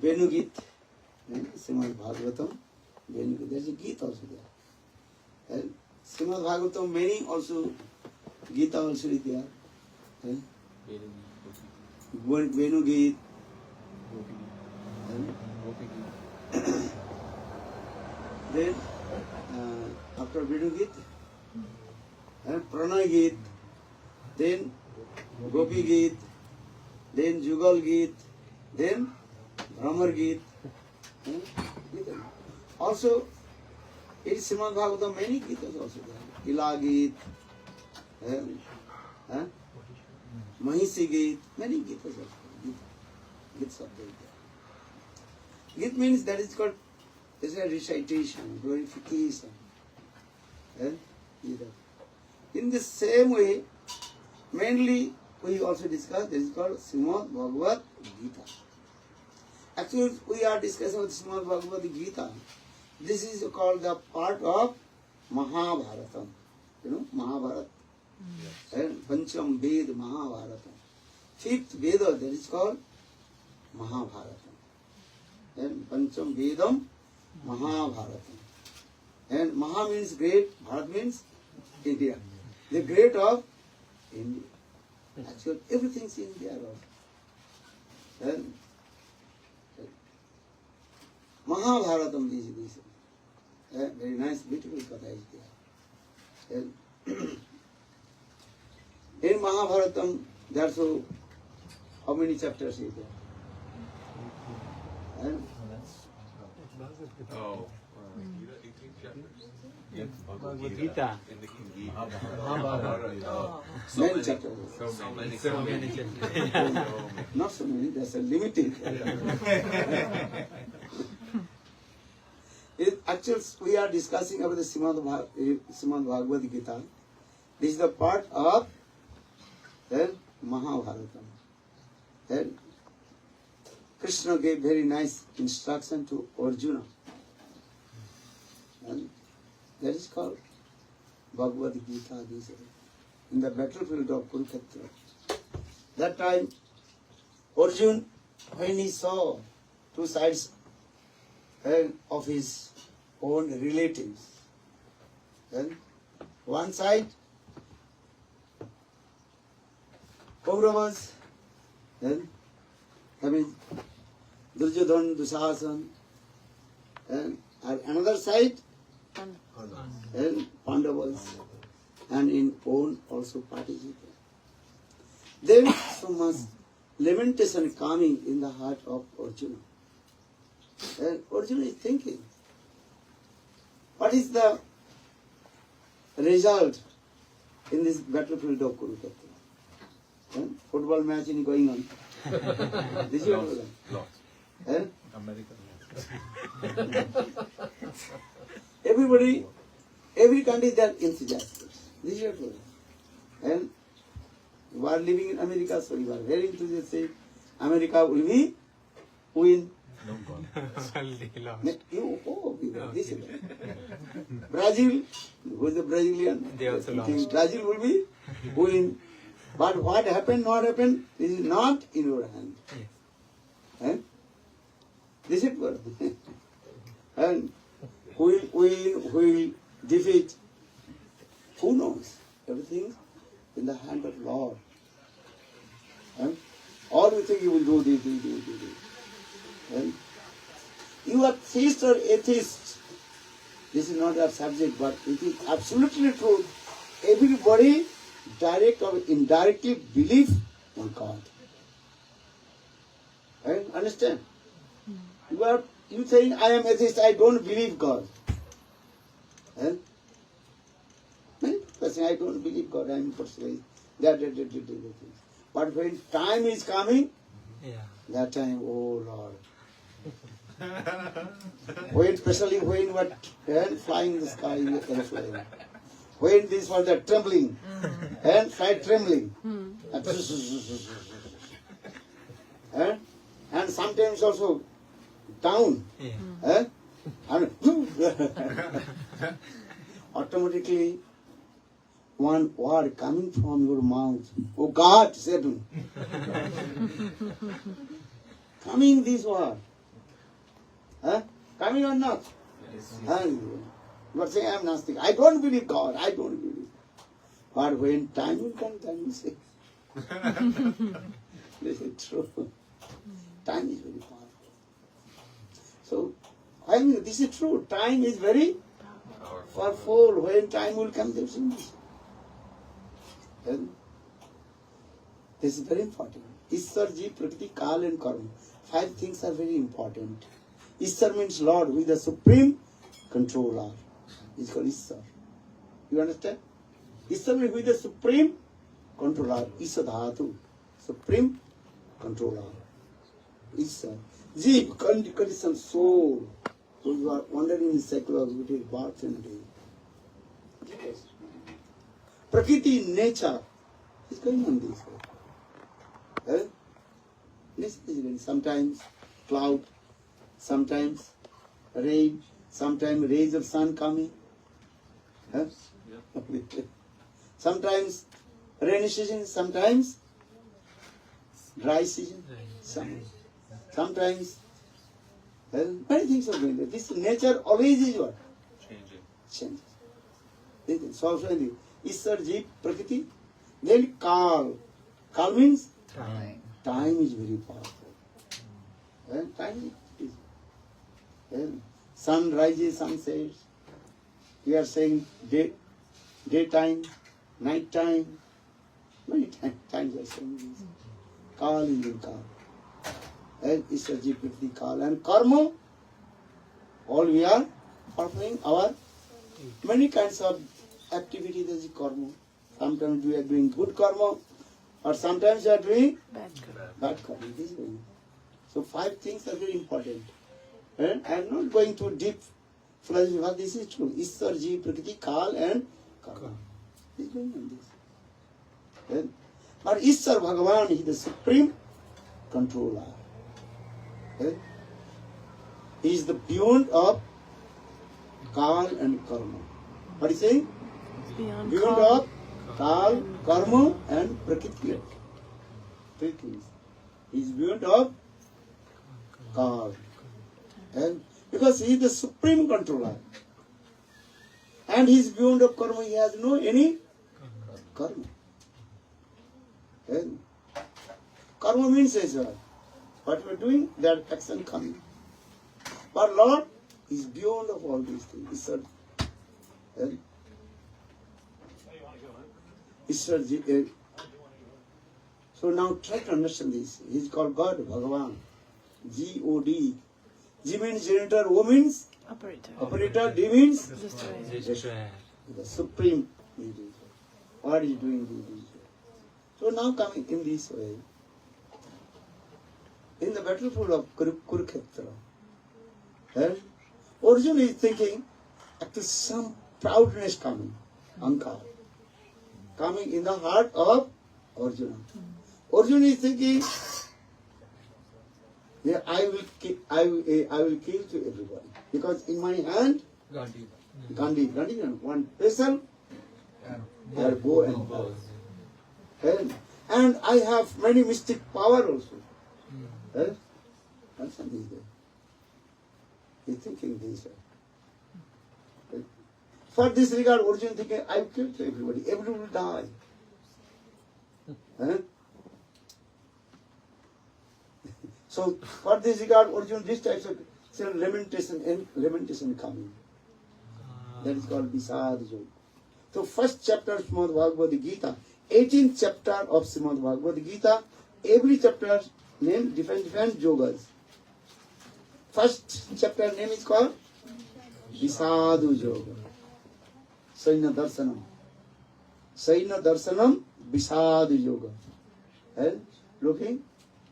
Venu Git, Srimad Bhagavatam, Venu Git. There's a Gita also there. And Srimad Bhagavatam, many also, Gita also is there. Venu Git. Then, after Venu Git, Pranay Git, then Gopi Git, then Jugal Git, then Brahmar Git. Also, in Srimad Bhagavatam, many Gitas also there. Ila Git, Mahisi Git, many Gitas also. Gits are there. Git means that is called, is a recitation, glorification. In the same way, mainly we also discuss, this is called Srimad Bhagavad Gita. Actually, we are discussing with Srimad Bhagavad Gita. This is called the part of Mahabharatam. You know, Mahabharata. Yes. And Pancham Ved Mahabharatam. Fifth Veda, that is called Mahabharatam. And Pancham Vedam Mahabharatam. And Maha means great, Bharat means India. The great of India. Actually, everything is in there. And Mahabharatam, this. Very nice, beautiful katha is there. And in Mahabharatam, there are so, how many chapters is there? And Oh, 18 chapters. Yes, Bhagavad Gita. In the Mahabharata. many chapters. So many chapters. Not so many, there's a limited. Actually, we are discussing about the Srimad Bhagavad Gita. This is the part of Mahabharatam. Then Krishna gave very nice instruction to Arjuna. And that is called Bhagavad Gita. In the battlefield of Kurukshetra. That time, Arjuna, when he saw two sides of his own relatives, then one side, Kauravas, then having Duryodhana, Dushasan, and another side, and Pandavas, and in own also participate. Then so much lamentation coming in the heart of Arjuna. And Arjuna is thinking, what is the result in this battlefield of Kurukshetra? Football match is going on. This is what Lost. America. Everybody, every country they are enthusiastic. This is what. And you are living in America, so you are very enthusiastic. America will be win. No God. This is it. Brazil, who is the Brazilian? They also lost. Brazil will be win. But what happened, not happened, this is not in your hand. Yes. This is what. And who will win, who will defeat? Who knows? Everything in the hand of Lord. All you think you will do this. You are theist or atheist. This is not our subject, but it is absolutely true. Everybody, direct or indirectly, believe in God. Understand? You saying, I am atheist, I don't believe God. Many people say, I don't believe God, I am persuaded. But when time is coming, that time, oh Lord. When, especially when what flying in the sky, airplane. When this was the trembling, and fly trembling. And sometimes also down. And automatically one word coming from your mouth. Oh God, save me. Coming this word. Huh? Coming or not? But say I am Nastic. I don't believe God. I don't believe. But when time will come, then we say. This is true. Time is very powerful. So, I mean, this is true. Time is very powerful. When time will come, there is no. And this is very important. Ishwar ji, Prakriti, Kal and Karma. 5 things are very important. Ishwar means Lord, who is the supreme controller. It's called Ishwar. You understand? Ishwar means who is the supreme controller. Ishadhatu. Supreme controller. Ishwar. Jeev, conditioned soul. Those who are wandering in secular between birth and day. Yes. Prakriti, nature. It's going on this way. Eh? This is sometimes cloud, sometimes rain, sometimes rays of sun coming. Huh? Sometimes rainy season, sometimes dry season. Sometimes many things are going on. This nature always is what? Changing. Changes. So also in the Ishwar ji, Prakriti, then Kal. Kal means time is very powerful. Time is. Sun rises, sun sets. We are saying daytime, night time. Many times are saying this. Kal is in Kal. And Ishwar ji, Prakriti, Kal. And Karma, all we are performing our many kinds of activity. That is karma. Sometimes we are doing good karma, or sometimes we are doing bad karma. This is going. So 5 things are very important. And I am not going to deep philosophy, but this is true. Ishwar ji, Prakriti, Kal and karma. This is going on this. And, but Ishwar Bhagavan is the supreme controller. And he is the beyond of Kal and karma. What is he saying? Beyond of Kal, Karma and Prakriti. 3 things. He is beyond of Kal. And because he is the supreme controller. And he is beyond of karma. He has no any karma. And karma means as well. What we are doing, that action coming. But Lord is beyond of all these things. Ishwar. So now try to understand this. He is called God, Bhagavan. G-O-D. G means generator, O means operator, D means Destroyer. the supreme. What is doing this? So now coming in this way, in the battlefield of Kurukshetra, Arjuna is thinking, after some proudness coming, Ankar, coming in the heart of Arjuna. Arjuna is thinking, yeah, I will kill to everybody because in my hand, Gandhi, one vessel, or bow and bow. And I have many mystic power also. Understand this? He's thinking this. For this regard, Arjuna thinking, I will kill to everybody. Everyone will die. So, for this regard, Arjuna, this types of lamentation coming. That is called Visad Yoga. So, first chapter of Srimad Bhagavad Gita, 18th chapter of Srimad Bhagavad Gita, every chapter name different yogas. First chapter name is called Visadu Yoga. Saina Darsanam. Saina Darsanam Visadu Yoga. And looking,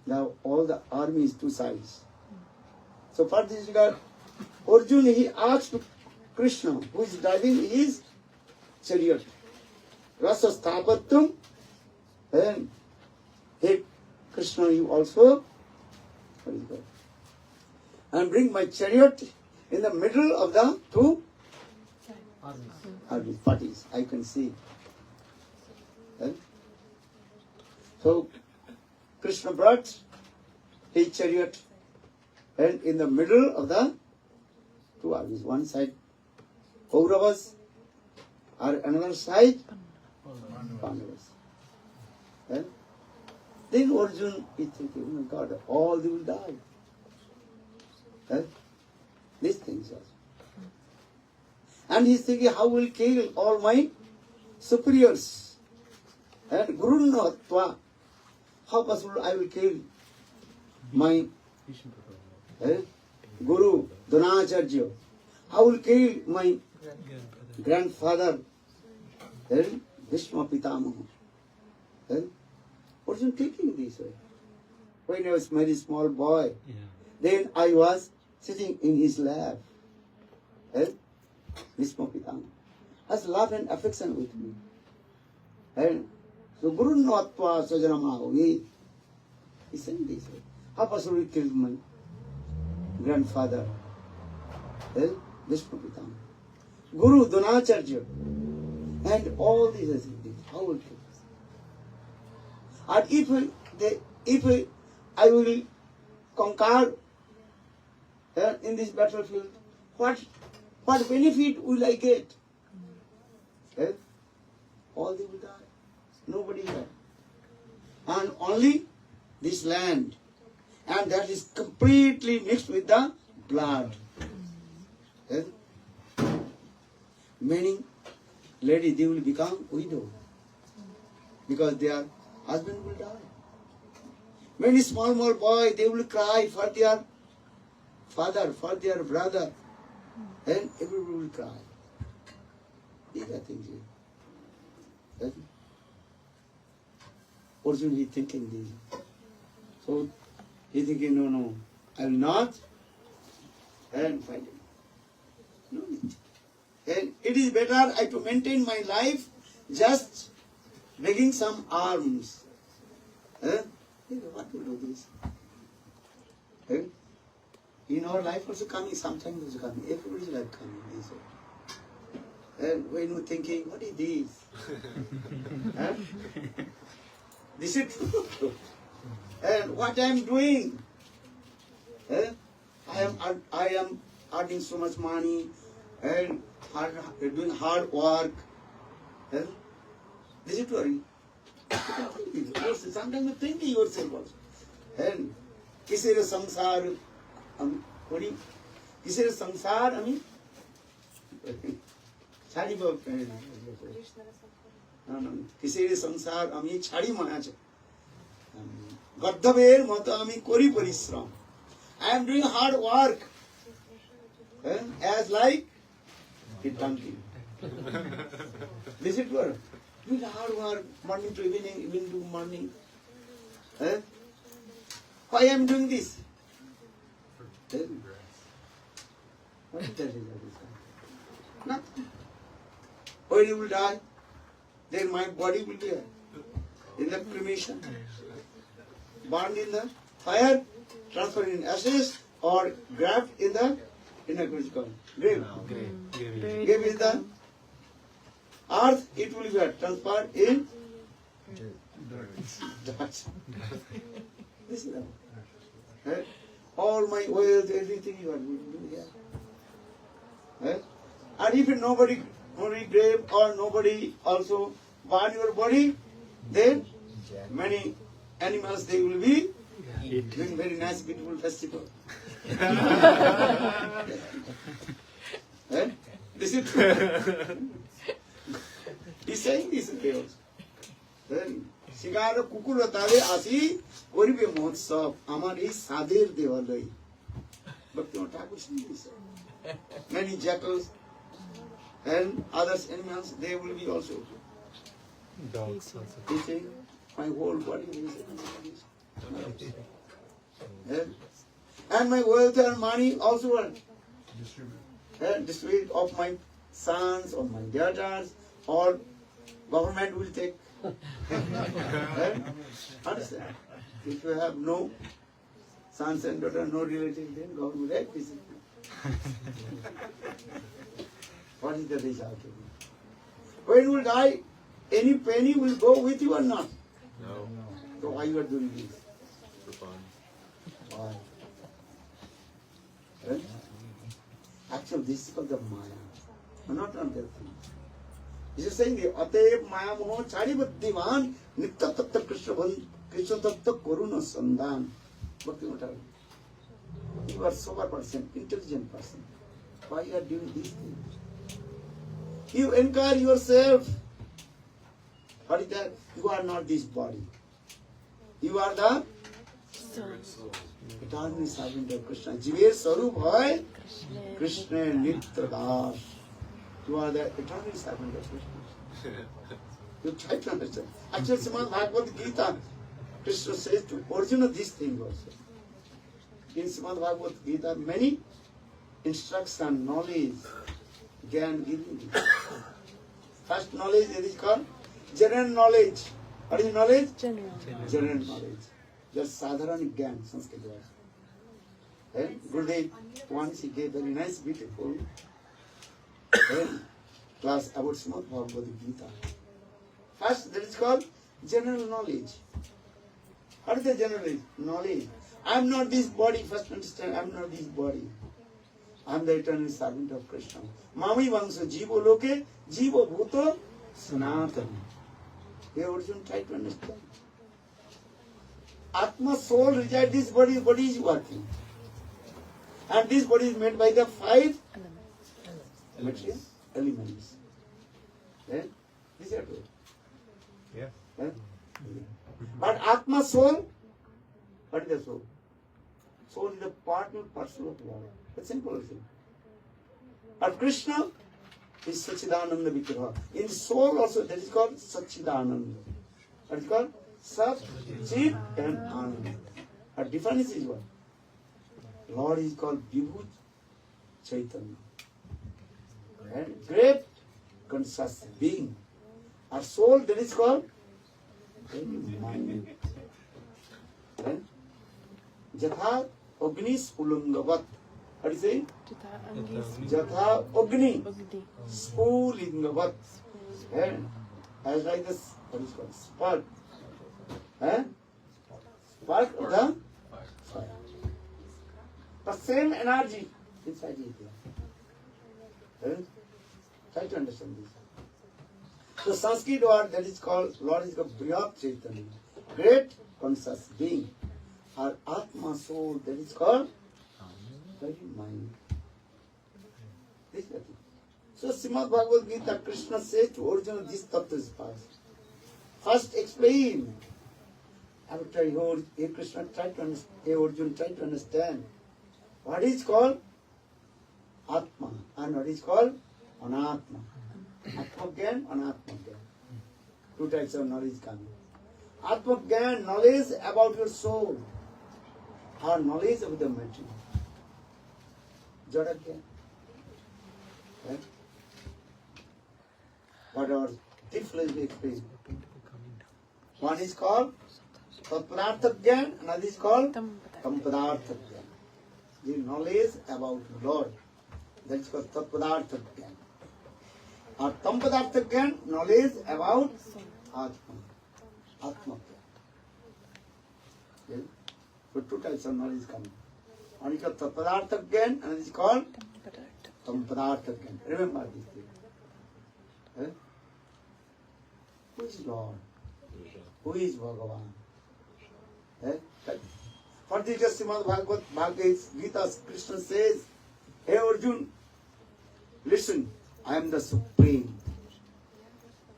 now all the army is 2 sides. So for this regard, Arjuna, he asked Krishna, who is driving his chariot. Rasa Sthapatum, and hey Krishna, you also, what is that? And bring my chariot in the middle of the 2 armies, parties. I can see. So Krishna brought his chariot and in the middle of the two armies. One side Kauravas, or another side Pandavas. And then Arjun is thinking, oh my God, all they will die. And these things also. And he's thinking, how will kill all my superiors? And Guru Natva, how possible I will kill my Guru Dronacharya? How will kill my grandfather? Bhishma Pitamaha. Arjun thinking this way. When I was very small boy, Yeah. then I was sitting in his lap. Bhishma Pitamaha has love and affection with me. And so Guru Natva Sajanamaho, he said this way. How possible we killed my grandfather? Bhishma Pitamaha. Guru Dronacharya. And all these things. How will kill us? And if I will conquer in this battlefield, what benefit will I get? All they will die. Nobody will. And only this land. And that is completely mixed with the blood. Many ladies, they will become widow. Because their husband will die. Many small boys, they will cry for their father, for their brother. And everybody will cry. These are things. Arjun is thinking this. So he thinking, no, I will not and fight him. No need. And it is better I to maintain my life just making some arms. What will do this? In our life also coming, sometimes also coming. Everybody's life coming this way. And when you're thinking, what is this? This is true. And what I am doing? I am earning so much money and doing hard work. This is worry. Sometimes you think yourself also. And kisir samsar, kisir samsar, I mean, chadi bab. কিসের সংসার আমি ছাড়ি মায়া গদ্ধবের মতো আমি করি পরিশ্রম I am doing hard work as like a donkey. This is what doing hard work morning to evening, evening to morning. Why I am doing this? What is that? Nothing. When you will die, then my body will be in the cremation, burned in the fire, transferred in ashes, or grabbed in the grave. Grave is the earth, it will be transferred in dirt. This is the all my wealth, everything you are going to do here. And if nobody grave or nobody also burn your body, then many animals, they will be doing very nice, beautiful festival. This is true. He's saying this way also. Then শিকার কুকুর তালে আসি করিবে মহোৎসব আমার এই সাধের দেওয়ালয় ভক্তি ঠাকুর শুনিয়েছে many jackals and others animals, they will be also Dogs also. eating my whole body and my wealth and money also are distributed of my sons or my daughters, or government will take. Understand? If you have no sons and daughters, no relatives, then God will have this. What is the result? When you will die, any penny will go with you or not? No. So why you are doing this? For fun. Why? Actually, this is called the Maya, not another thing. This is saying the Atev Maya Moho Chari Bhaktivan Nitya Tattva Krishna Tattva Koruna Sandhan. Bhakti Matar. You are sober person, intelligent person. Why you are doing these things? You inquire yourself. What is that? You are not this body. You are the eternal servant of Krishna. Jiver Sarup Hoy Krishna Nitya Das. You are the eternal servant of Krishna. You try to understand. Actually, Srimad Bhagavad Gita, Krishna says to Arjuna this thing also. In Srimad Bhagavad Gita, many instruction, knowledge, Gyan given. First knowledge is called general knowledge. What is knowledge? General knowledge. Just sadharan Gyan, Sanskrit word. And Gurudev, once he gave very nice, beautiful class about Srimad Bhagavad Gita. First, that is called general knowledge. What is the general knowledge? I am not this body. First understand, I am not this body. I am the eternal servant of Krishna. Mami Vamsa Jivo Loke, Jivo Bhuto Sanatana. Here Arjuna try to understand. Atma soul resides this body is working. And this body is made by the 5 material elements. Then, these are good. Yeah. But Atma soul, what is the soul? Soul is the partner parcel of Lord. That's simple thing. But Krishna is Sachidananda Vigraha. In soul also that is called Sachidananda. What is called? Sat, Chit and Anand. A difference is what? Lord is called Vibhu Chaitanya. And great conscious being. Our soul that is called very minute. And Jatha Agni Spulungavat. What do you say? Jatha Agni Spulingavat. And as like this, what is called? Spark. Spark of the fire. The same energy inside it. Try to understand this. So Sanskrit word that is called, Lord is called Brihad Chaitanya. Great conscious being. Our Atma soul that is called very mind. This is the thing. So Srimad Bhagavad Gita, Krishna says to Arjuna, this tattva is past. First explain. After he Krishna tried to understand, Arjuna tried to understand what is called Atma and what is called Anatma. Atma Gyan, Anatma Gyan. 2 types of knowledge coming. Atma Gyan, knowledge about your soul, or knowledge of the material. Jada Gyan. Right? What are differently explained? One is called Tatpadartha Gyan, another is called Tampadartha Gyan. The knowledge about Lord. That is called Tatpadartha Gyan. Or Tampadartha Gyan, knowledge about Atma. Atma Gyan. Okay? So 2 types of knowledge coming. One is called Tatpadartha Gyan, another is called Tampadartha Gyan. Remember this thing. Okay? Who is Lord? Who is Bhagavan? Okay? For this Srimad Bhagavad Gita, Krishna says, Hey Arjuna, listen, I am the Supreme.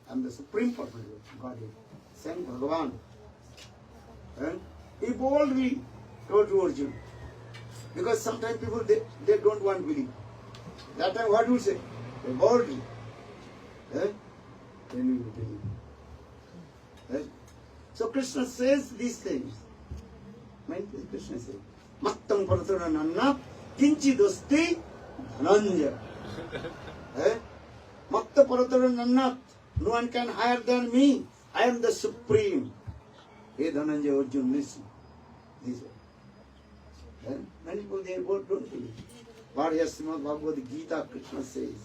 I am the Supreme Personality of Godhead. Same Bhagavan. And he boldly told to Arjuna. Because sometimes people, they don't want to believe. That time what do you say? They boldly. Then you will believe. So Krishna says these things. Mind Krishna says, Mattam Paratarana Kinchi Dosti Dhananja. Matta Paratarana, no one can higher than me. I am the Supreme. Hey Dhananja Arjuna, listen. This way. Many people they don't believe. But here Srimad Bhagavad Gita, Krishna says,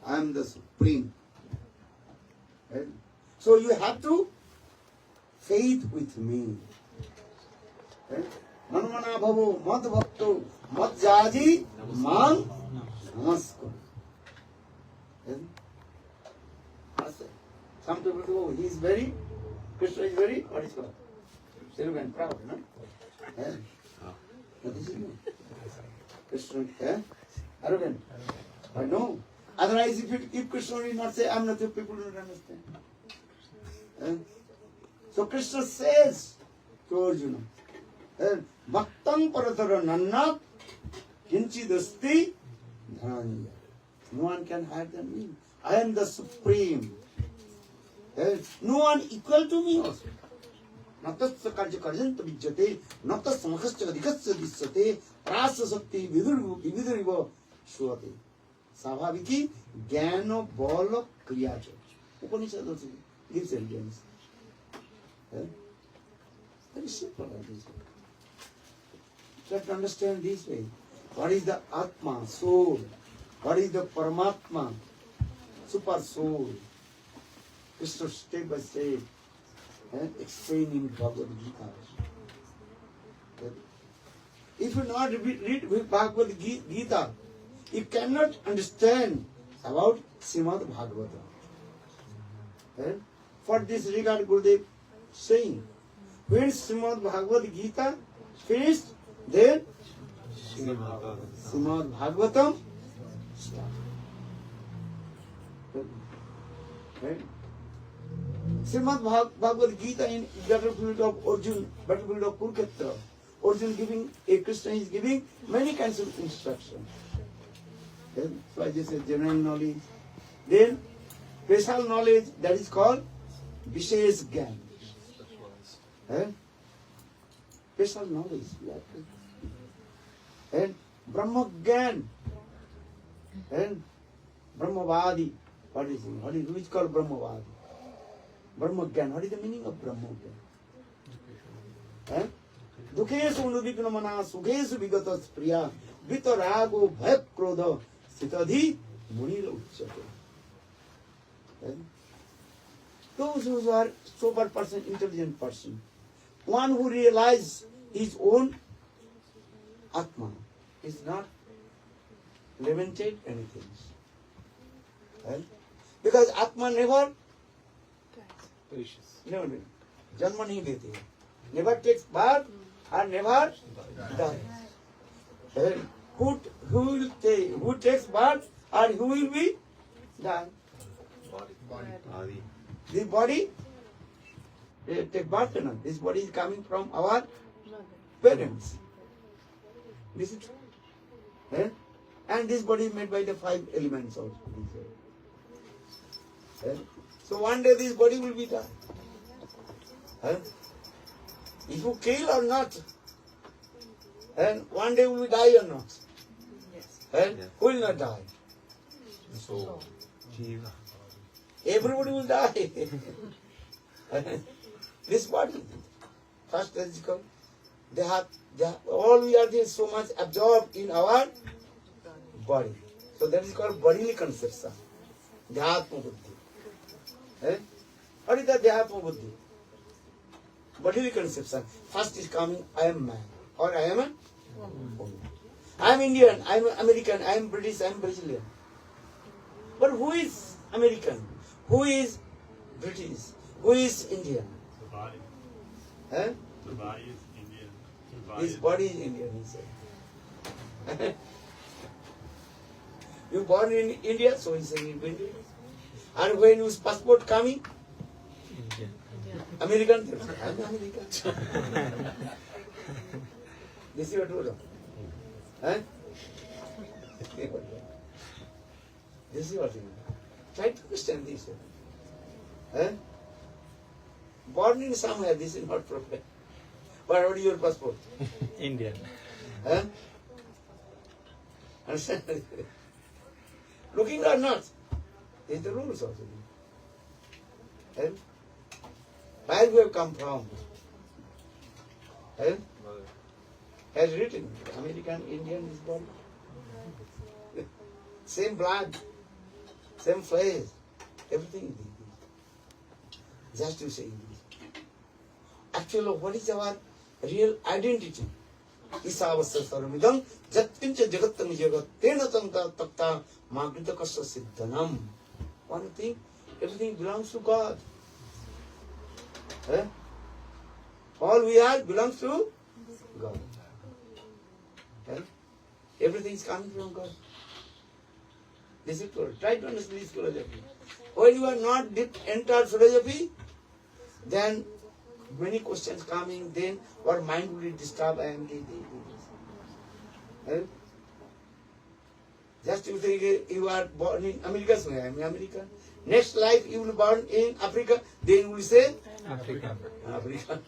I am the Supreme. So you have to faith with me. Manmana bhavo mad bhakto mad jaji man namaskar. Some people go, he is very, Krishna is very, what is called? Arrogant, proud, no? Yeah. No, this is no. Krishna, yeah? Arrogant. But no. Otherwise, if Krishna will not say, I am not, the people don't understand. Yeah? So Krishna says to Arjuna, Bhaktang paratara nannat kinchidasti dhananya. No one can hide than me. I am the supreme. No one equal to me also. Natasya karja karjanta vijjate, natasya makasya adhikasya disyate, prasya sakti viduriva shuvate. Savabhiki jnana bala kriyacha. Upanishad also gives evidence. Very simple like this. Try to understand this way. What is the Atma, soul? What is the Paramatma, super soul? Krishna step by step explaining Bhagavad Gita. If you not read Bhagavad Gita, you cannot understand about Srimad Bhagavatam. For this regard, Gurudev saying, when Srimad Bhagavad Gita finished, then Srimad Bhagavatam started. Right? Srimad Bhagavad Gita in battlefield of Arjuna, battlefield of Kurukshetra, Arjuna Krishna is giving many kinds of instructions. So I just said general knowledge. Then special knowledge, that is called Vishesh Gyan. Special knowledge. And Brahma Gyan. And Brahmavadi. What is it? Who is called Brahmavadi? Brahma Gyan. What is the meaning of Brahma Gyan? Dukhesu unubhikna mana sukhesu vigatas priya vitarago bhaya krodha sitadhi munira uchyate. Those who are sober person, intelligent person, one who realizes his own Atma is not lamented anything. Because Atma never janma nahi lete, never takes birth and never dies. Who takes birth and who will be die? Body. This body take birth or not? This body is coming from our parents. This is true. And this body is made by the 5 elements also. So one day this body will be done. If you kill or not, and one day will we die or not? Yes. Who will not die? So, Jiva. Everybody will die. This body, first as come, all we are there so much absorbed in our body. So that is called bodily conception. Dhyatma buddhi. What is the Dhyatma buddhi? Bodily conception. First is coming, I am man, or I am a woman. I am Indian, I am American, I am British, I am Brazilian. But who is American? Who is British? Who is Indian? The body. The body is Indian. His body is Indian, he said. You born in India, so he said Indian. And when his passport coming, Indian. American, I'm American. This is what you know. This is what you know. Try to understand this. Born in somewhere, this is not problem. But what is your passport? Indian. Understand? Looking or not, is the rules also. Where we have come from? Has written American, Indian is born. Same blood, same face, everything is this. Just to say this. Actually, what is our real identity? ईशावस्य सर्वमिदं जत्किंच जगत्तं जगत् तेन तक्ता मागृतकस्य सिद्धनम. One thing, everything belongs to God. All we are belongs to God. Everything is coming from God. This is true. Try to understand this philosophy. When you are not deep entered philosophy, then many questions coming, then our mind will be disturbed and just you think you are born in America, so I am American. Next life you will be born in Africa, then you will say Africa. Africa.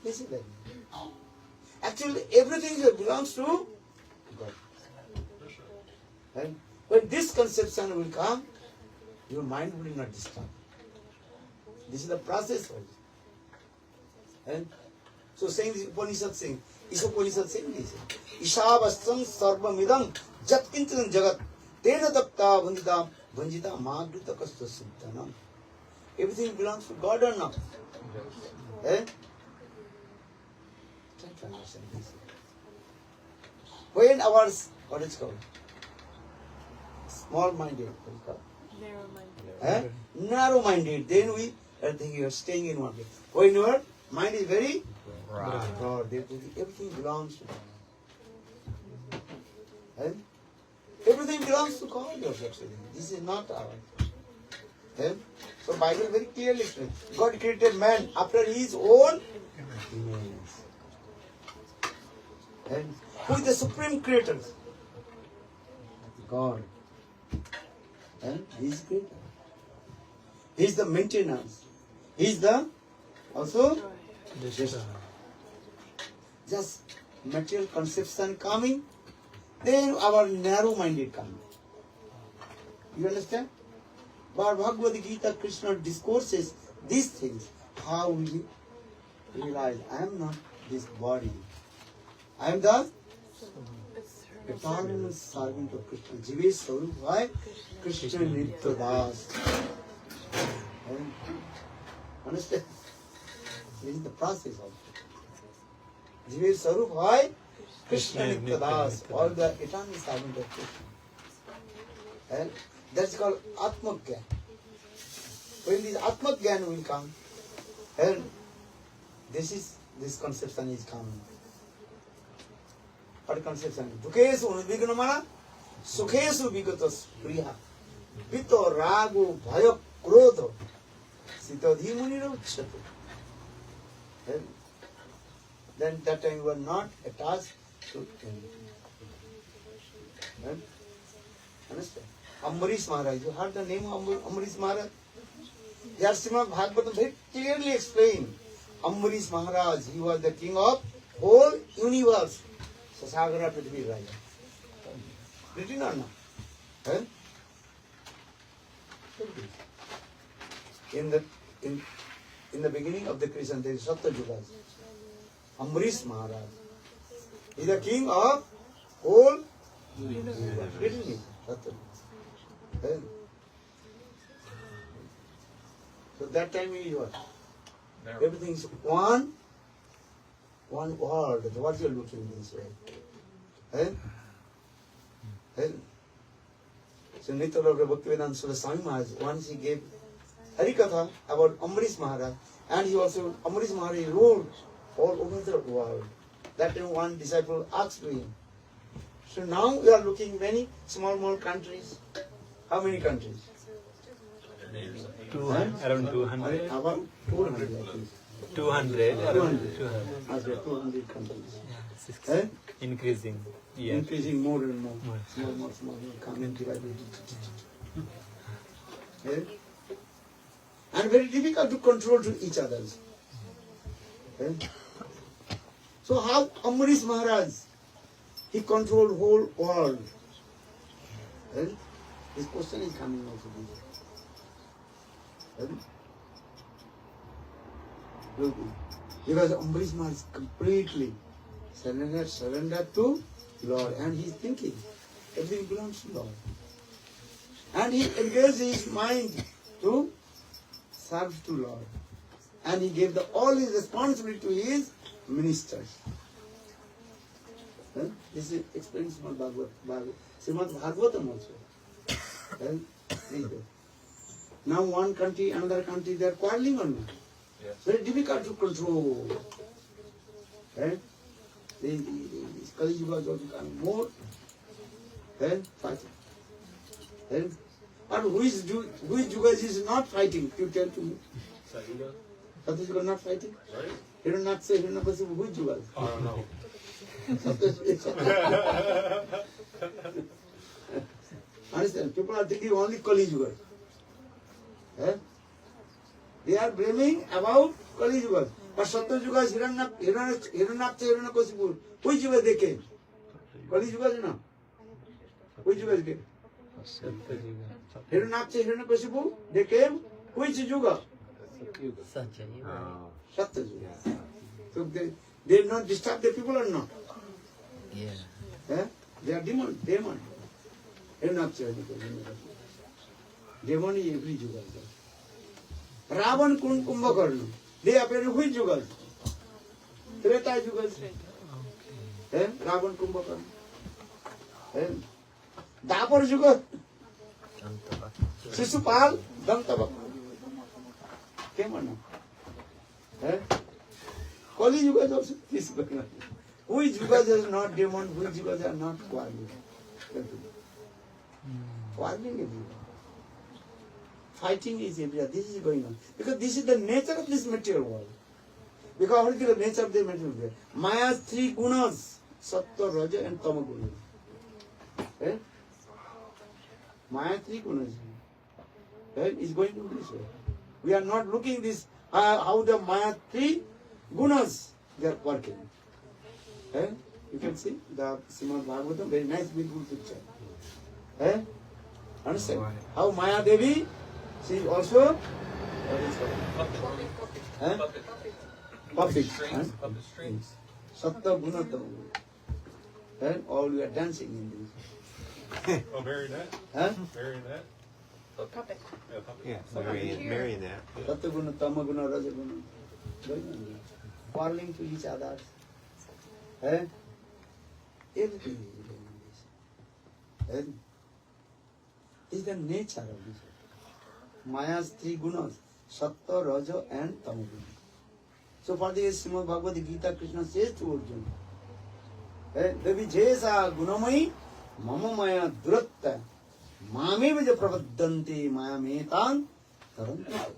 This is that. Actually, everything belongs to God. And when this conception will come, your mind will not disturb. This is the process of it. And so saying this Upanishad saying, is Upanishad saying this? Ishavastam sarvamidam jatkintan jagat tena tapta vanjita magrita kasta siddhanam. Everything belongs to God or not? Try to understand this. When our, what is called? Small-minded. Narrow-minded. Then we are thinking you are staying in one place. When your mind is very broad, everything belongs to God. Everything belongs to God. This is not our. So Bible very clearly explains. God created man after his own image. And who is the supreme creator? God. And he is creator. He is the maintenance. He is the also just material conception coming, then our narrow-minded coming. You understand? But Bhagavad Gita, Krishna discourses these things. How we realize I am not this body. I am the eternal servant of Krishna. Jive Swarup, why? Krishna Nitya Das. Understand? This is the process of it. Jive Swarup, why? Krishna Nitya Das. All the eternal servant of Krishna. And that's called Atma Gyan. When this Atma Gyan will come, and this conception is coming. What conception? Dukesu unudvignamana, sukhesu vigatas priya, pito rago bhaya krodho, sitadhi munira uchchatu. Then that time you are not attached to anything. Understand? Ambarish Maharaj, you heard the name of Ambarish Maharaj? Here Srimad Bhagavatam very clearly explained. Ambarish Maharaj, he was the king of whole universe. Sasagara Prithvi Raja. Written or not? In the beginning of the Krishna, there is Satyajuga. Ambarish Maharaj is the king of whole universe. Written in Satyajuga. So that time is what? Everything is one world. What you are looking this way? So Nitya Bhaktivedanta Swami Maharaj, once he gave Harikatha about Ambarish Maharaj, and he also, Ambarish Maharaj ruled all over the world. That time one disciple asked to him. So now we are looking many small countries. How many countries? 200, around 200. About 400, I think. 200. 200 countries. Yeah, increasing. Yeah. Increasing more and more. More, coming divided. And very difficult to control to each other. So how Ambarish Maharaj, he controlled whole world. This question is coming also. Because Ambarish Maharaj is completely surrendered to Lord, and he is thinking everything belongs to Lord. And he engages his mind to serve to Lord. and he gave all his responsibility to his ministers. This is explained in Srimad Bhagavatam also. There you go. Now one country, another country, they are quarreling or not? Yes. Very difficult to control. Right? This Kali Yuga is also becoming more fighting. And who is Yuga is not fighting? You tell to me. Satyuga Yuga not fighting? Right? Hiranyaksa, Hiranyakasipu, who is Yuga? I don't know. Understand? People are thinking only Kali Yuga. They are blaming about Kali Yuga. But Satya Yuga is Hiranyaksa, Hiranyakasipu. Which Yuga they came? Kali Yuga is not. Which Yuga they came? Hiranyaksa, Hiranyakasipu, they came. Which Yuga? Satya Yuga. So they not disturb the people or not? Yeah. They are demon. Hiranyaksa, demon is every Yuga. Ravan Kumbhakarna. They appear in which Yuga? Treta Yuga. Ravan Kumbhakarna. Dapar Yuga. Sisupal Dantavak. Came on now. Kali Yuga is also this. Which Yugas are not demon, which Yugas are not quarreling. Quarreling everywhere. Fighting is everywhere. This is going on. Because this is the nature of this material world. Because what is the nature of the material world? Maya's three gunas, Sattva, Raja and Tama gunas. Maya three gunas. Is going to this way. We are not looking this how the Maya three gunas they are working. You can see the Srimad Bhagavatam, very nice, beautiful picture. Understand? How Maya Devi, she is also puppet. Puppet strings. Sattva Guna Tama. All we are dancing in this. Oh, marionette? Marionette? Puppet. Yeah, puppet. Yeah, marionette. Sattva Guna, Tama Guna, Raja Guna. Going on. Quarreling to each other. Everything is doing this. This is the nature of this. Maya's three gunas, Sattva, Raja and Tama guna. So for this Srimad Bhagavad Gita, Krishna says to Arjuna, Devi Jesa Gunamai, Mama Maya Duratta, Mame Vija Pravadante, Maya Metan, Taranta.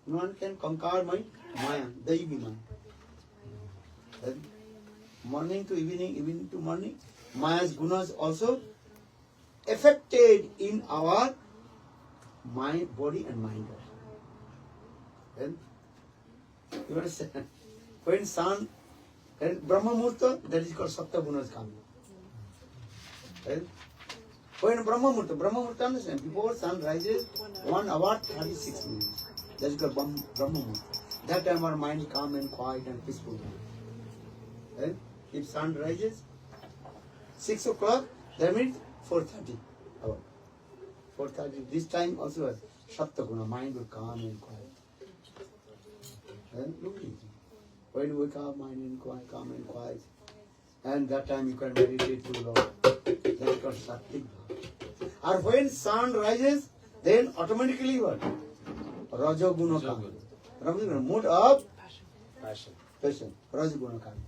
No one can conquer my Maya, Daivi Maya. Morning to evening, evening to morning, Maya's gunas also affected in our mind, body and mind. You understand? When sun and Brahma Murta, that is called Sattva gunas coming. When Brahma Murta, understand? Before sun rises, 1 hour 36 minutes. That is called Brahma Murta. That time our mind is calm and quiet and peaceful. If sun rises 6 o'clock, that means 4:30 hour. 4:30. This time also has Sattva guna, mind will calm and quiet. Look at it. When you wake up, mind and quiet, calm and quiet. And that time you can meditate to Lord. That is called Sattvik bhava. Or when sun rises, then automatically what? Raja guna comes. Raja guna, mood of passion. Raja guna comes.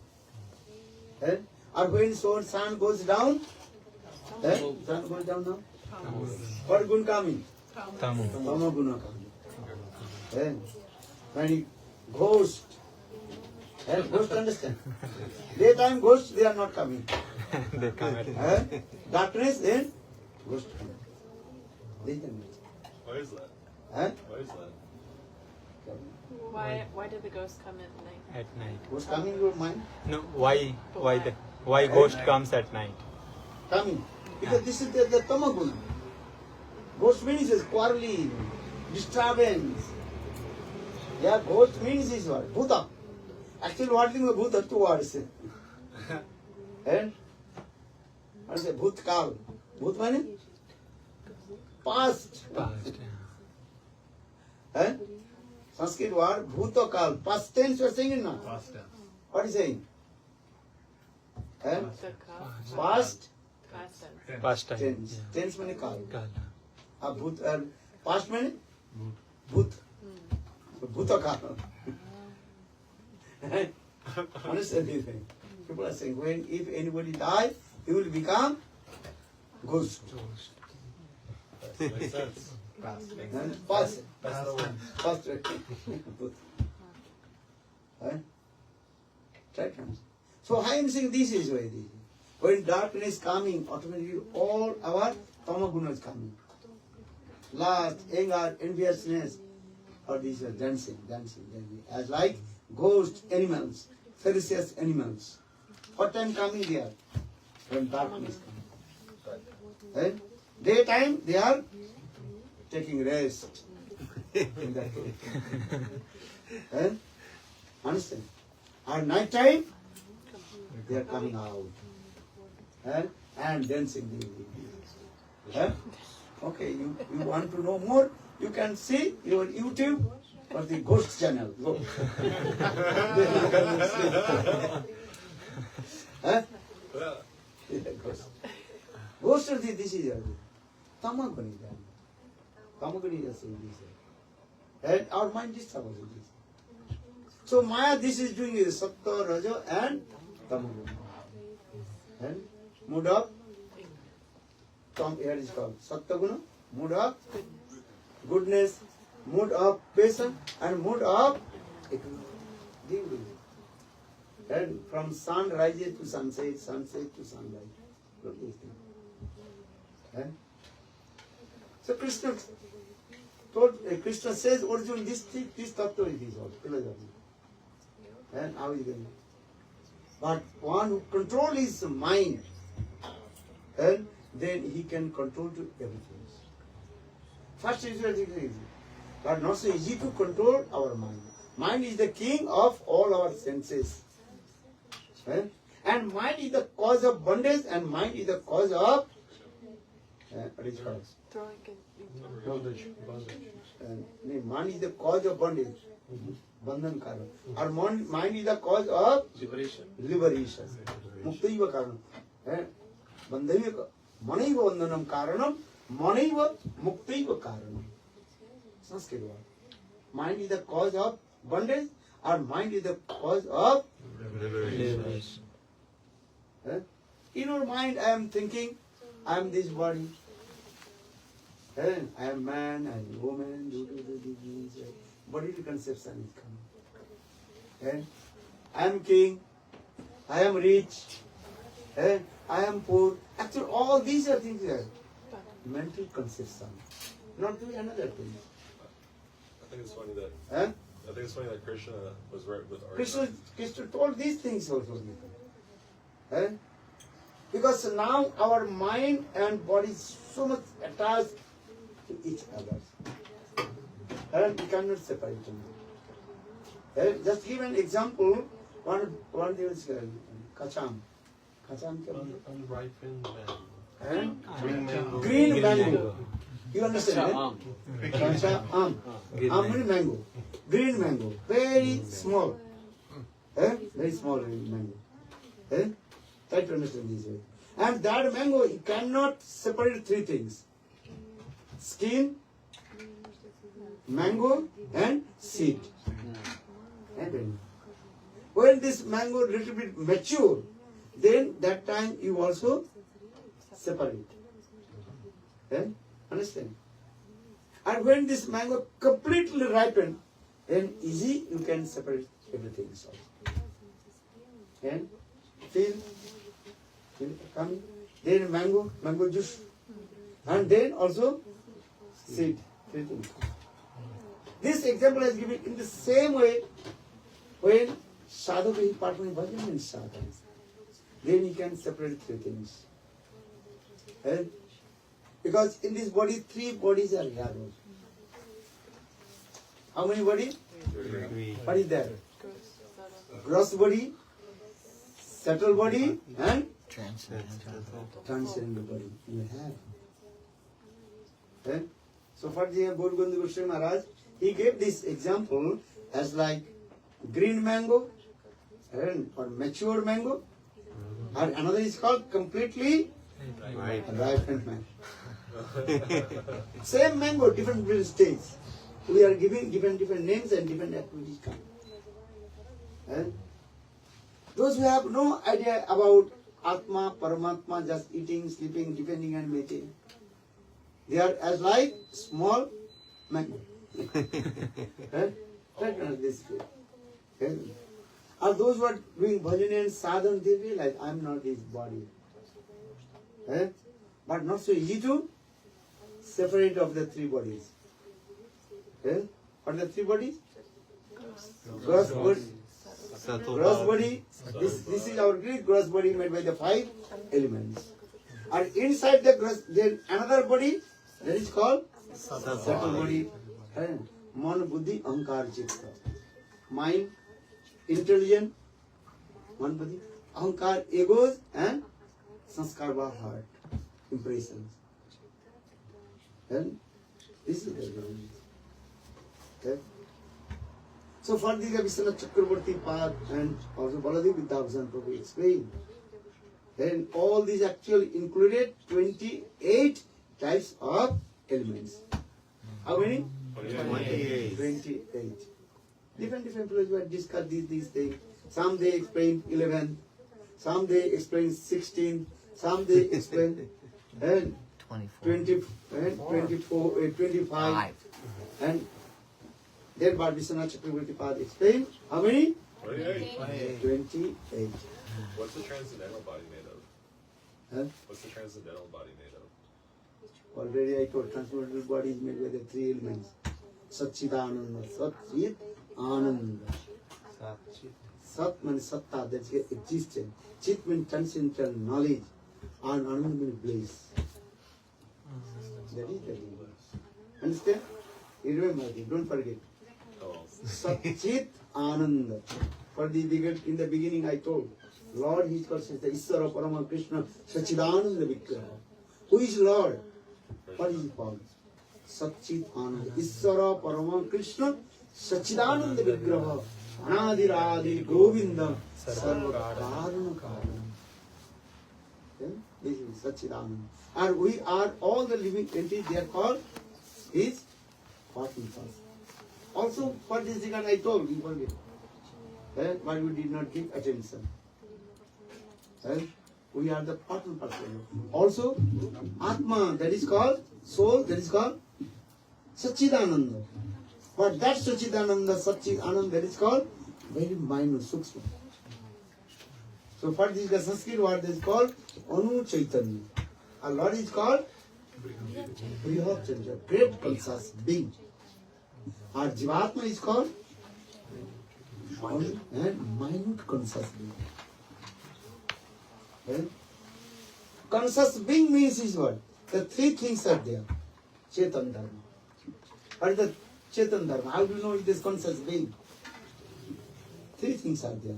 Or when sun goes down, sun goes down now. What gun coming? Tamu. Tama guna coming. When ghost, ghost understand? Daytime ghosts they are not coming. They come at Darkness then ghost coming. This is the nature. Why is that? Why is that? Why did the ghost come at night? at night. Ghost coming in your mind? No, why ghost comes at night? Coming. Because this is the Tama guna. Ghost means is quarreling, disturbance. Yeah, ghost means is what? Bhuta. Actually, what is the Bhuta? 2 words. And what is it? Bhutkal. Bhut means past. Past. Eh? Sanskrit word bhutakal. Past tense you are saying it now. Past tense. What is saying? Eh? The ka. Past Past tense. Past time. tense. Yeah. Tense means kal. Kala. Bhut, past means bhut. So bhutakal. Understand this thing? People are saying when if anybody dies, he will become ghost. Makes sense. Past. Past. Right? So I am saying this is why this. When darkness coming, automatically all our tamaguna is coming. Lust, anger, enviousness, or these are dancing. As like ghost animals, ferocious animals. What time coming they are? When darkness coming. And daytime they are taking rest in that way. And understand? At night time they are coming out and dancing. Okay, you want to know more? You can see your YouTube or the Ghost channel. Go. Ghost is this is Tamagani. Tamagani is saying this. And our mind is about this. So Maya, this is doing is Sattva, Raja and Tamaguna. And mood of here is called Sattva-guna, mood of goodness, mood of patience, and mood of equilibrium. And from sunrise to sunset, sunset to sunrise. Look at this thing. And so Krishna says, Arjuna, this tattva is all. And how is it going? But one who controls his mind, and then he can control to everything. First is very easy. But not so easy to control our mind. Mind is the king of all our senses. And mind is the cause of bondage, and mind is the cause of Throwing Bondage. mind is the cause of bondage. Bandhan karan. Our mind is the cause of liberation. Muktaiva karanam. Bandhaiva manaiva bandhanam karanam. Manaiva muktaiva karanam. Sanskrit word. Mind is the cause of bondage. Our mind is the cause of liberation. In our mind, I am thinking, I am this body. I am man, I am woman, body to conception is coming. I am king, I am rich, I am poor. Actually, all these are things that mental conception, not doing another thing. I think it's funny that Krishna was right with Arjuna. Krishna told these things also. Because now our mind and body is so much attached to each other. And we cannot separate them. Just give an example. One day was kacham. Kacham Unripened and green mango. You understand? Kacha means mango. Green mango. Very small. Very small mango. Try to understand this way. And that mango, you cannot separate three things. Skin, mango, and seed. And when this mango little bit mature, then that time you also separate. Understand? And when this mango completely ripen, then easy you can separate everything. And feel coming. Then mango juice, and then also seed. This example is given in the same way when sadhu is partner in bhajan and sadhu. Then you can separate three things. Because in this body, three bodies are here. How many bodies? What is there? Gross body, subtle body, and transcendental body. You have. So for the Guru Gobind Goswami Maharaj, he gave this example as like green mango and or mature mango, and another is called completely ripened mango. Same mango, different stages. We are giving different names and different activities come. And those who have no idea about Atma, Paramatma, just eating, sleeping, depending and making, they are as like small mango. Right? Right? This way. Are those who are doing bhajan and sadhana, they realize I am not his body. But not so easy to separate of the three bodies. What are the three bodies? Gross body. Gross body. This is our Greek gross body made by the 5 elements. And inside the gross, then another body that is called subtle body. Man, buddhi, ahankar, chitta. Mind, intelligent, man, buddhi, ahankar, egos, and sanskar by heart, impressions. And this is the body. Okay. So for the Vishwanath Chakravarti path and also Baladev Vidyabhasan Prabhu explained, then all these actually included 28 types of elements. How many? 28. 28. Different people who have discussed these things. Some they explain 11, some they explain 16, some they explain and 20 and 24, 25, and then Bhad Vishwanath Chakravarti Pad explained how many? 28. 28. What's the transcendental body made of? Huh? What's the transcendental body made of? Already I told transcendental body is made by the 3 elements. Satchidananda. Sat-chit Ananda. Sat means satta, that's existence. Chit means transcendental knowledge. And Ananda means bliss. That is the thing. Understand? You remember it, don't forget. Oh. Sat-chit Ananda. For the in the beginning I told, Lord, he is called the Isvara Parama Krishna Satchidananda Vigraha. Who is Lord? What is he called? Satchit Ananda. Isvara Parama Krishna Satchidananda Vigraha. Anadiradi Govinda Sarva Karana Karana. This is Satchidananda. And we are all the living entities, they are called his partners. Also, for this regard I told you, forget. But we did not give attention. We are the partner person. Also, Atma, that is called soul, that is called Satchidananda. But that Satchidananda, Satchidananda, that is called very minute, Sukshma. So for this, the Sanskrit word is called Anu Chaitanya. Our Lord is called Brihat Chandra, great conscious being. Our Jivatma is called and minute conscious being. Conscious being means is what? The 3 things are there. Chetan Dharma. What is the Chetan Dharma? How do you know it is conscious being? 3 things are there.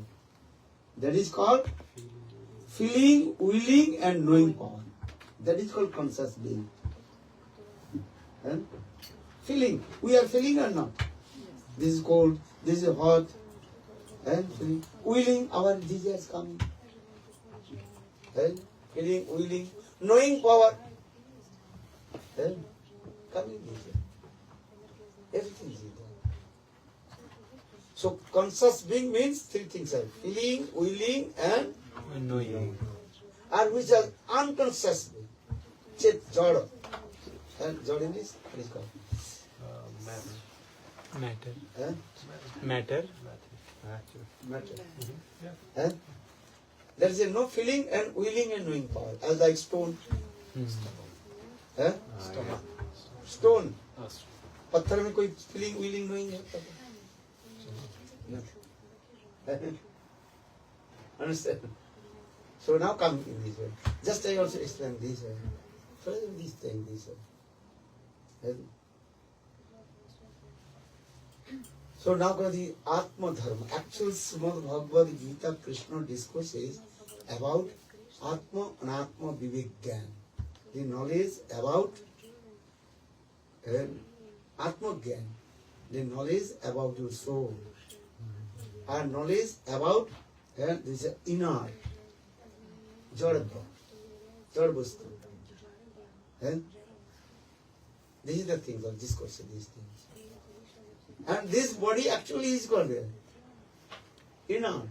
That is called feeling, willing and knowing power. That is called conscious being. Feeling. We are feeling or not? This is cold, this is hot. And feeling. Willing, our desires coming. Feeling, willing, knowing power. Coming desire. Everything is there. So conscious being means 3 things are feeling, willing and Knowing. are which are unconscious being. Chit, jada. And jada means what is called? Matter. Eh? Matter. Matter. There is no feeling and willing and knowing power, as like stone. Stone. पत्थर में कोई feeling, willing, knowing है? Understand? So now come in this way. Just I also explain this way. Further this thing, this way. So now go the Atma Dharma. Actual Srimad Bhagavad Gita Krishna discourses about Atma and Atma Vivek Gyan. The knowledge about Atma Gyan. the knowledge about your soul, and knowledge about this inner, Jadabha, Jadabustu. This is the things of discourse of these things. And this body actually is called inert.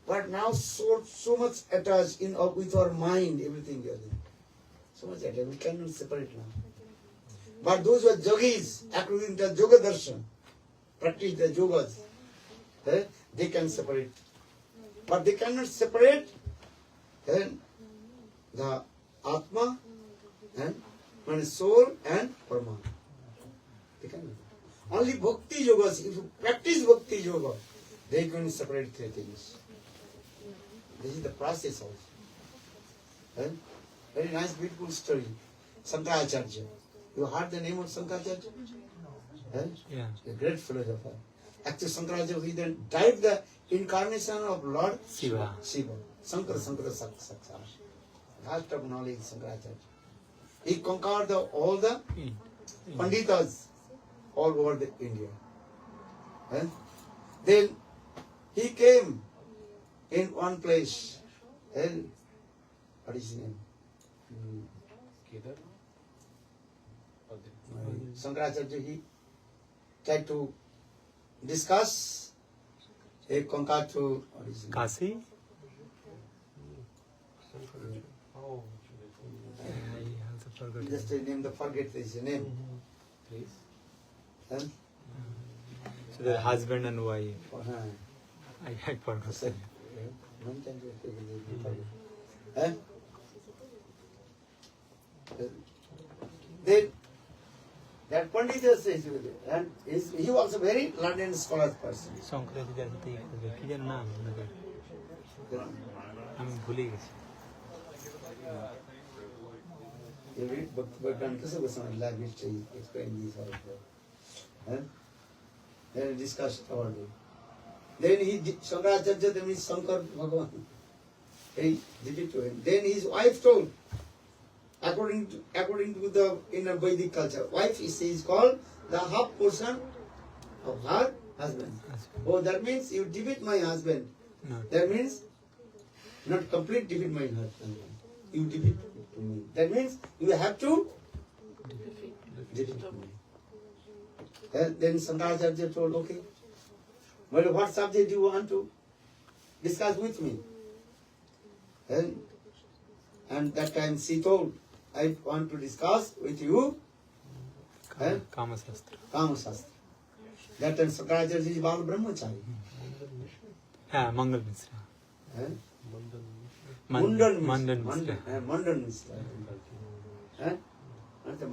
But now so much attached with our mind, everything we are doing. So much attached, we cannot separate now. But those who are yogis, according to Yoga Darshan, practice the yogas, they can separate. But they cannot separate the Atma and soul and Parama. They cannot. Only Bhakti yogas, if you practice Bhakti yoga, they can separate three things. This is the process also. Very nice, beautiful story. Sankaracharya. You heard the name of Sankaracharya? Yeah. A great philosopher. Actually, Sankaracharya, he then died the incarnation of Lord Shiva. Sankara Saksa. Vast of knowledge, Sankaracharya. He conquered all the Panditas all over the India. Then he came in one place. What is his name? Sankaracharya, he tried to discuss a conquered to what is his name? Kasi? Oh, I also forgot. Just the name, forget his name. So the husband and wife. I had forgotten. Then that Pandita says, and he was a very learned scholar person. Sankaracharya কি যেন নাম আমি ভুলে গেছি You read Bhakti Kasa Goswami language to explain these also. Then he discussed about it. Then Sankaracharya, then means Shankar Bhagavan. He did it to him. Then his wife told, according to the inner Vedic culture, wife is called the half portion of her husband. Oh, that means you defeat my husband. No. That means not complete defeat my husband. You defeat to me. That means you have to defeat me. And then Sankaracharya told, okay, well, what subject do you want to discuss with me? And that time she told, I want to discuss with you Kama Shastra. Kama Shastra. That time Sankaracharya is Bala Brahmachari. Yeah, Mangal Misra. Mundan Misra. Mundan Misra.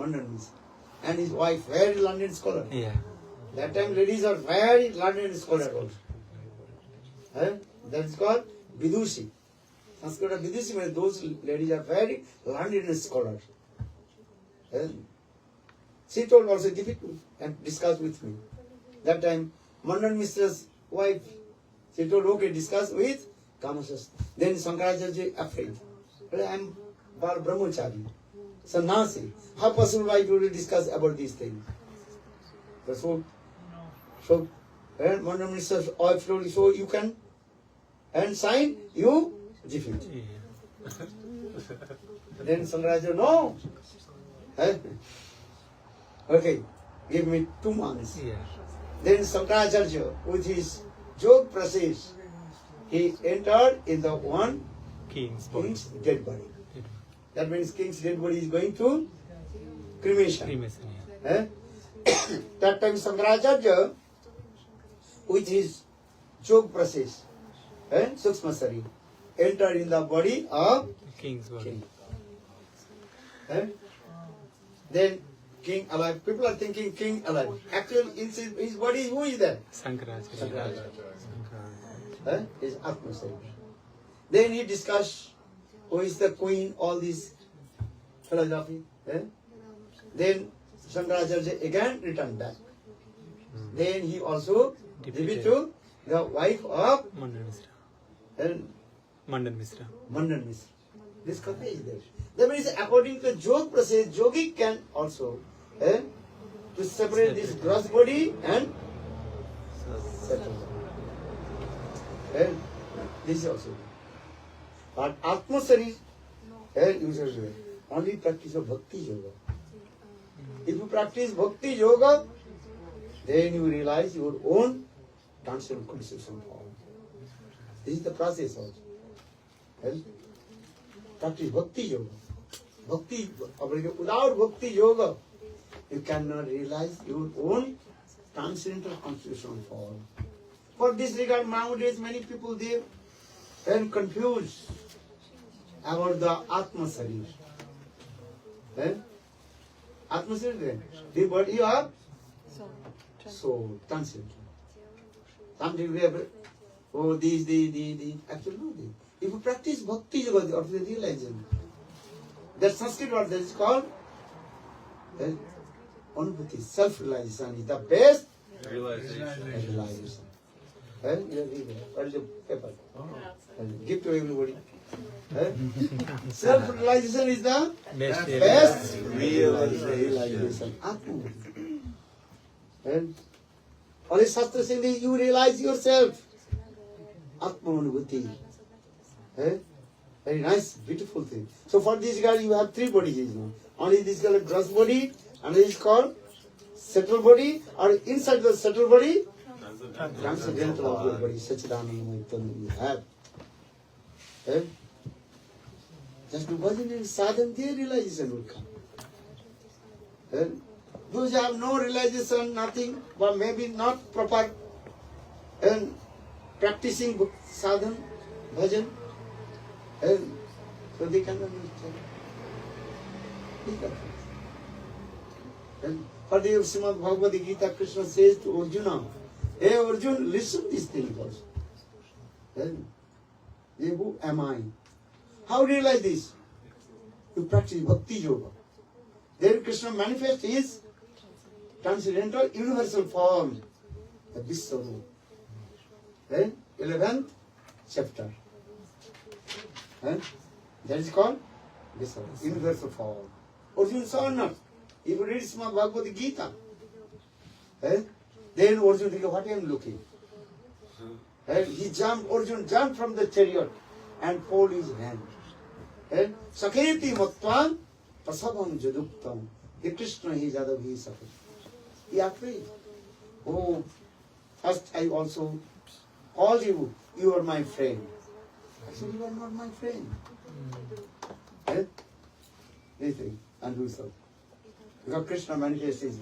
Mundan Misra. And his wife, very learned scholar. Yeah. That time ladies are very learned scholar also. That is called Vidushi. Sanskrit Vidushi means those ladies are very learned scholars. She told also difficult and discuss with me. That time Mundan Misra's wife, she told, okay, discuss with Kama Shastra. Then Sankaracharya afraid. I am Bal Brahmachari. So now say, how possible I to discuss about these things? So Mundan Misra's wife told, so you can and sign, you defeat. Yeah. Then Sankaracharya, no. Okay, give me 2 months. Yeah. Then Sankaracharya, with his jog process, he entered in the one King's king's dead body. That means king's dead body is going to cremation. Cremation, yeah. That time Sankaracharya, with his jog process, Sukshma Sari, entered in the body of King's body. king. Then king alive. People are thinking king alive. Actually, in his body, who is that? Sankaracharya. His Atma Sari. Then he discussed who is the queen, all this philosophy. Then Sankaracharya again returned back. Then he also gave to the wife of Mandan Misra. Mandan Misra. Mundan Misra. This katha is there. That means according to the jog process, yogi can also to separate this gross body and subtle body. And this is also. But Atma Sarir, and you should only practice of Bhakti Yoga. If you practice Bhakti Yoga, then you realize your own transcendental conception of all. This is the process also. And practice Bhakti Yoga. Bhakti, without Bhakti Yoga, you cannot realize your own transcendental constitution of all. For this regard, nowadays many people they are confused about the Atma Sarir. Atma Sarir, the body of soul, transcendental. Sometimes we have, oh, these. Actually, no, if you practice Bhakti Yoga, or the realization, that Sanskrit word that is called Anubhuti, self-realization is the best realization. And you read it. What is the paper? And give to everybody. Self-realization is the best realization. Atma. And all the Shastra saying that you realize yourself. Atma Anubhuti. Very nice, beautiful thing. So for this guy, you have three bodies now. Only this called gross body, and this is called subtle body, or inside the subtle body, transcendental of your body, Sachidananda you have. Just do bhajan and sadhana, their realization will come. Those who have no realization, nothing, but maybe not proper, and practicing sadhana, bhajan, and so they cannot understand. And for the Srimad Bhagavad Gita, Krishna says to Arjuna, hey Arjuna, listen these things also. And who am I? How do you realize this? You practice Bhakti Yoga. There Krishna manifests his transcendental universal form, the Vishwarupa. Then 11th chapter. And that is called Vishwarupa, universal form. Arjuna saw not. If you read Srimad Bhagavad Gita, then Arjuna thinks, what I am looking? And Arjuna jumped from the chariot and folded his hand. And Sakheti Matvan Prasabam Jaduktam. The Krishna he Jadav he Sakhi. He afraid. Oh, first I also called you, you are my friend. I said, you are not my friend. They think, and do so. Because Krishna manifests his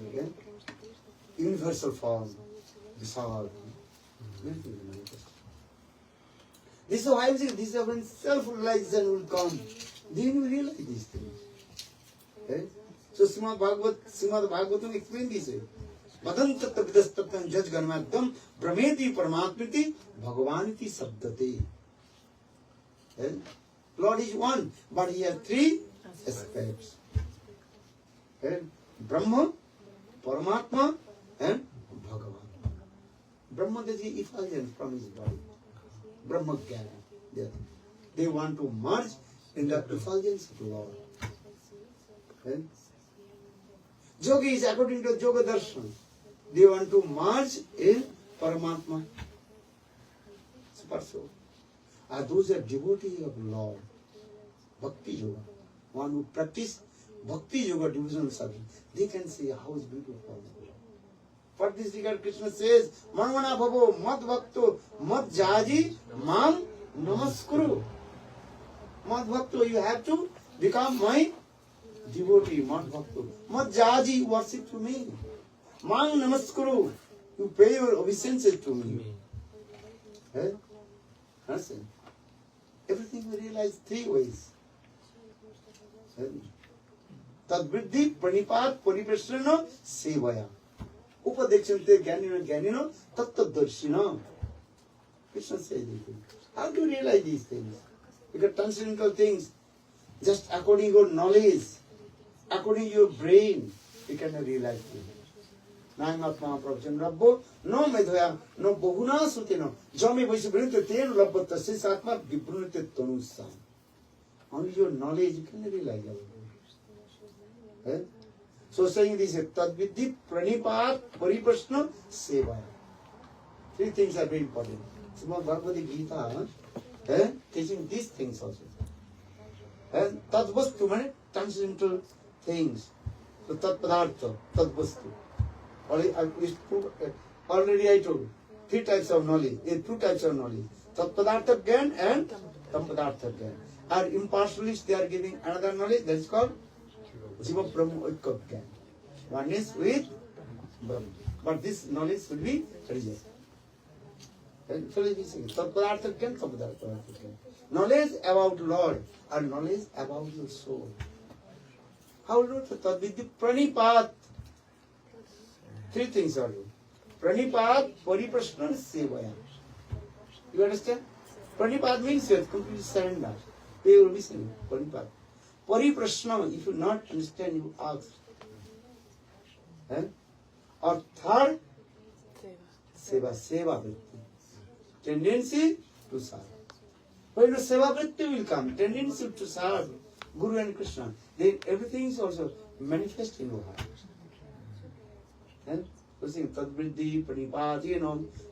universal form, Visal. This is why I say, this is when self-realization will come. Then you realize these things. So Srimad Bhagavatam explains this way. Padam tatta vidastattam jaj ganmadam brahmeti paramatmiti bhagavaniti sabdate. Lord is one, but he has three aspects. Brahma, Paramatma, and Bhagavan. Brahma is the effulgence from his body. Brahma Jnana. They want to merge in the effulgence of the Lord. Yogis, according to Yoga Darshan, they want to merge in Paramatma. So, those are devotees of Lord. Bhakti Yoga. One who practice Bhakti Yoga devotional service, they can see how is beautiful. For this regard, Krishna says, Manvana bhavo mad bhakto mad jaji mam namaskuru. Mad bhakto, you have to become my devotee, mad bhakto. Mad jaji, worship to me. Mam namaskuru, you pay your obeisances to me. Understand? Everything we realize three ways. Tadviddhi pranipat pariprasrana sevaya. Upadekshante jnanino tattvadarshina. Krishna says these things. How do you realize these things? Because transcendental things, just according to your knowledge, according to your brain, you cannot realize things. Nayamatma pravachan rabbo, no medhaya, no bohuna sutino, jami vaishabrinta ten rabbo tasis atma vibrunite tonusam. Only your knowledge you can realize everything. So saying this, Tadvidhi Pranipat Pariprashna Sevaya. Three things are very important. Srimad Bhagavad Gita teaching these things also. And Tadvastu means transcendental things. So Tat Padartha, Tadvastu. Already I told you, three types of knowledge, two types of knowledge. Tat Padartha Gyan and Tam Padartha Gyan. And impartialists, they are giving another knowledge that is called Jiva Brahma Oikya Gyan. One is with Brahma. But this knowledge will be rejected. Knowledge about Lord and knowledge about your soul. How do you Tadvidhi Pranipat? Three things are you. Pranipat, Pariprashna, Sevaya. You understand? Pranipat means you have completely surrendered. They will be saying Pranipat. Pariprashna, if you not understand, you ask. Or third, Seva, Seva Vritti. Tendency to serve. When the Seva Vritti will come, tendency to serve Guru and Krishna, then everything is also manifest in your heart. And so saying Tadvidhi Pranipati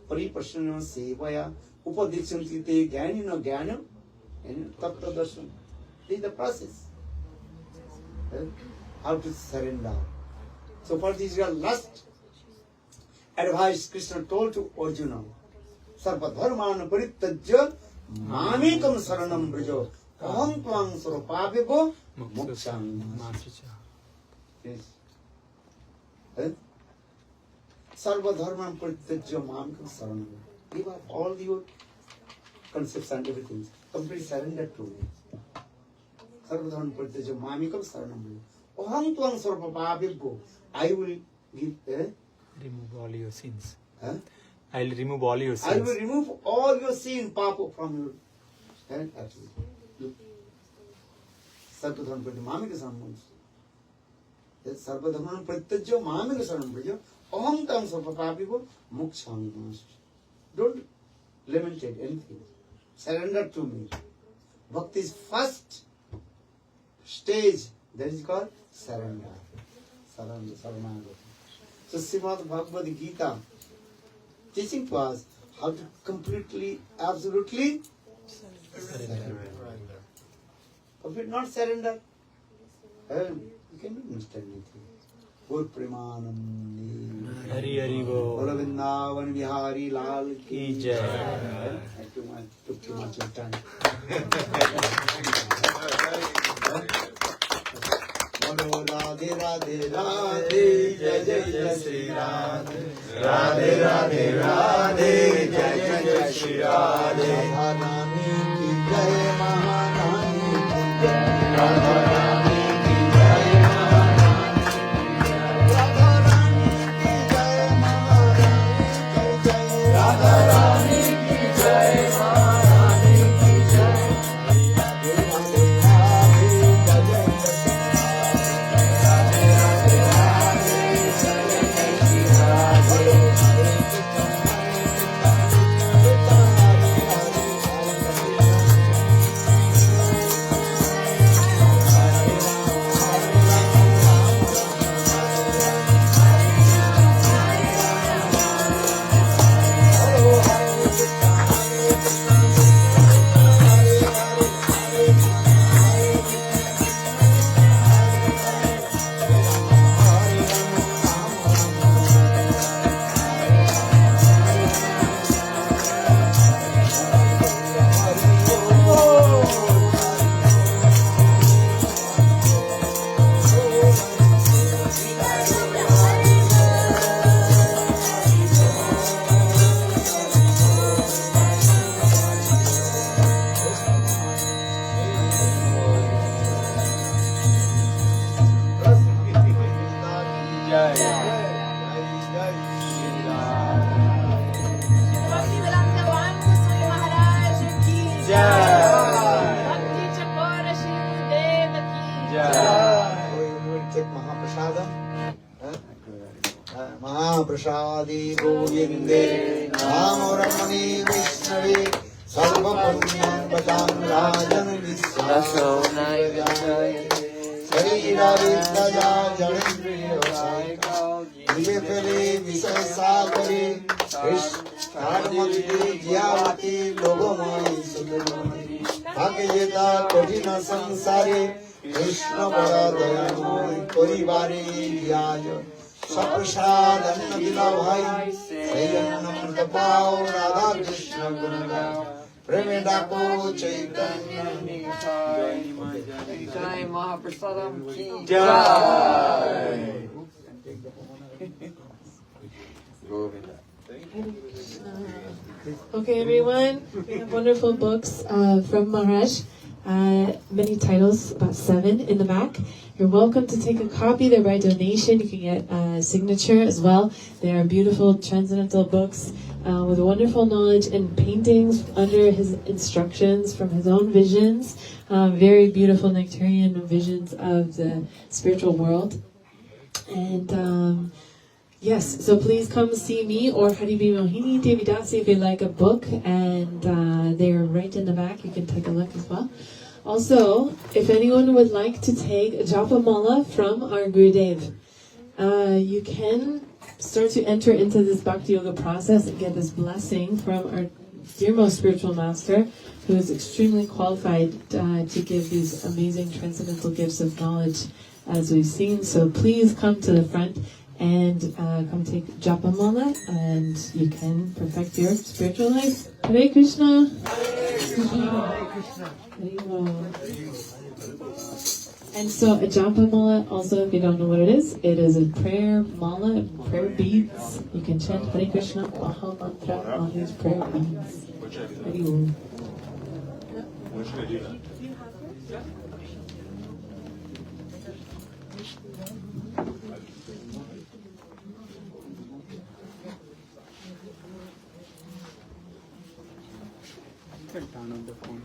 Pariprashna Sevaya Upadiksanti Te Jnanino Jnana and Tattvadarshana. This is the process. How to surrender. So for this last advice Krishna told to Arjuna. Sarva dharmana parityajya mamekam saranam brajo aham tvam sarupabhyo moksham. Yes. Sarva dharmana parityajya mamekam saranam. Give up all your concepts and everything. Completely surrender to me. Sarva dharmana parityajya mamekam saranam brajo aham tvam sarupabhyo. I will give Remove all your sins. Huh? I'll remove all your sins. I will remove all your sin, Papa, from your hand. Absolutely. Look. Sarvadharman Pratya Mamika Saranam. Sarvadharman Pratyajya Mamika Saranam Prajo. Aham tam sarvapapivo moksham. Don't lament anything. Surrender to me. Bhakti's first stage, that is called surrender. Surrender. So Srimad Bhagavad Gita teaching to us how to completely, absolutely surrender. If you not surrender, you cannot understand anything. Gur Premanam Hari Hari Bo. Bola Vrindavan Vihari Lal Ki Jai. I took too much of time. Bolo Radhe Radhe Radhe Jai Jai Jai Shri Radhe Radhe Radhe Radhe Jai Jai Jai Shri Radhe Maharani Ki Jai Maharani Ki Jai Radha Rani Ki Jai Maharani Ki Jai Radha Rani Ki Jai Maharani Ki Jai Radhe Radhe Radhe Jai Jai Mahaprasadi Govinde Namoramani Vishnave Sarva Punyam Bajam Rajan Visyaso শরীরা বিদ্যা জনেন্দ্রিয় সায়িকা দিবে ফেলে বিষয় সাগরে তার মধ্যে জিয়াবতী লোভময় সুখময় থাকে যে তার কঠিন সংসারে কৃষ্ণ বড় দয়াময় পরিবারে জিয়াজ সপ্রসাদ অন্ন দিলা ভাই সেই অন্ন মৃত পাও রাধা কৃষ্ণ গুণ গাও প্রেমে ডাকো Chaitanya Jai Mahaprasadam ki Joy. Okay, everyone, we have wonderful books from Maharaj. Many titles, about 7 in the back. You're welcome to take a copy. They're by donation. You can get a signature as well. They are beautiful transcendental books with wonderful knowledge and paintings under his instructions from his own visions. Very beautiful nectarian visions of the spiritual world. And yes, so please come see me or Haribi Mohini Devidasi if you like a book, and they're right in the back. You can take a look as well. Also, if anyone would like to take a Japa Mala from our Gurudev, you can start to enter into this Bhakti Yoga process and get this blessing from our dear most spiritual master, who is extremely qualified to give these amazing transcendental gifts of knowledge as we've seen. So please come to the front and come take Japa Mala, and you can perfect your spiritual life. Hare Krishna. Hare Krishna. And so a Japa Mala, also if you don't know what it is a prayer mala, prayer beads. You can chant Hare Krishna Maha Mantra on these prayer beads. Hare Om. When should I do that? Turn on the phone.